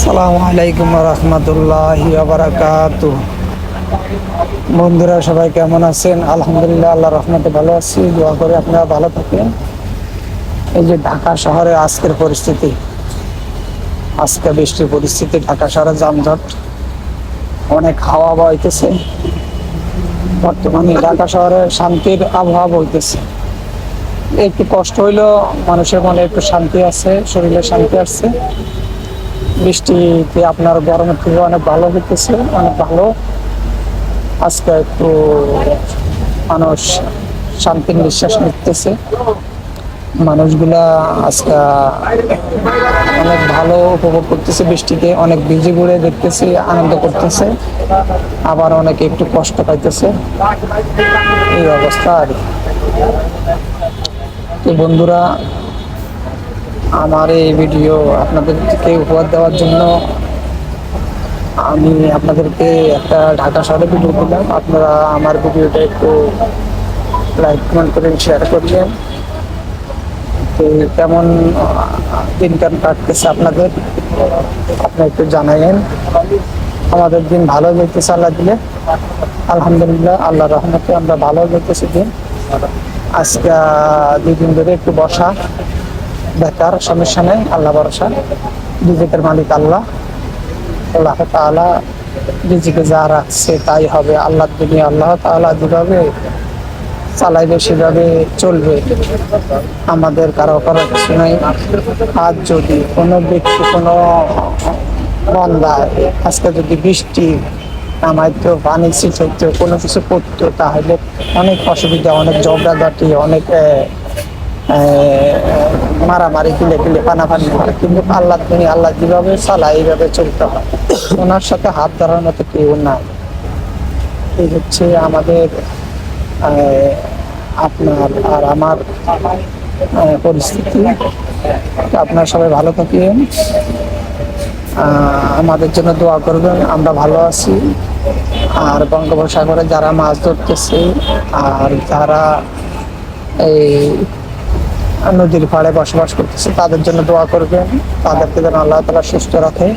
আসসালামু আলাইকুম রহমতুল্লাহি বারাকাতু। বন্ধুরা সবাই কেমন আছেন? আলহামদুলিল্লাহ, আল্লাহ রহমতে ভালো আছি। দোয়া করে আপনারা ভালো থাকেন। এই যে ঢাকা শহরে আজকের পরিস্থিতি, আজকে বৃষ্টির পরিস্থিতি, ঢাকা শহরে যানজট, অনেক হাওয়া বইতেছে। বর্তমানে ঢাকা শহরে শান্তির আবহাওয়া বইতেছে। একটু কষ্ট হইলেও মানুষের মনে একটু শান্তি আছে, শরীরে শান্তি আসছে। বৃষ্টিতে আপনার গরমের থেকে অনেক ভালো হইতেছে, অনেক ভালো। আজকে একটু মানুষ শান্তির নিঃশ্বাস নিতেছে। মানুষগুলা আজকে অনেক ভালো উপভোগ করতেছে, বৃষ্টিতে অনেক ভিজে ঘুরে দেখতেছে, আনন্দ করতেছে। আবার অনেকে একটু কষ্ট পাইতেছে, এই অবস্থা। আর তো বন্ধুরা, আমার এই ভিডিও আপনাদেরকে উপহার দেওয়ার জন্য আমি আপনাদেরকে একটা ঢাকা শহরে ভিডিও দিলাম। আপনারা আমার ভিডিওটা একটু লাইক কমেন্ট করেন, শেয়ার করবেন। তো কেমন দিনকাল কাটতেছে আপনাদের, আপনি একটু জানাইন। আমাদের দিন ভালো যেতেছে আল্লাহ দিলে, আলহামদুলিল্লাহ, আল্লাহ রহমতে আমরা ভালো যেতেছি দিন। আজকে 2 দিন ধরে একটু বসা, বেকার, সমস্যা নেই, আল্লাহ ভরসা। রিজিকের মালিক আল্লাহ, আল্লাহ তাআলা রিজিকে যা রাখছে তাই হবে। আল্লাহ দুনিয়া আল্লাহ তাআলা যেভাবে চালাইবে সেভাবে চলবে, আমাদের কারো করার কিছু নাই। আজ যদি কোনো ব্যক্তি, কোনো বান্দা আজকে যদি বৃষ্টি নামাইতো, পানি ছিটাইতো, কোনো কিছু করতো, তাহলে অনেক অসুবিধা, অনেক ঝগড়াঝাটি, অনেক মারামারি, কিলে পানাপানি হয়। কিন্তু আল্লাহ দুনিয়া আল্লাহ যেভাবে চালায় এইভাবে চলতে হয়। ওনার সাথে হাত ধরার মতো কেউ নাই। এই হচ্ছে আমাদের আপনার আর আমার পরিস্থিতি। আপনারা সবাই ভালো থাকেন, আমাদের জন্য দোয়া করবেন, আমরা ভালো আছি। আর বঙ্গোপসাগরে যারা মাছ ধরতেছে আর যারা এই নদীর পাড়ে বসবাস করতেছে, তাদের জন্য দোয়া করবেন, তাদেরকে যেন আল্লাহ তাআলা সুস্থ রাখে।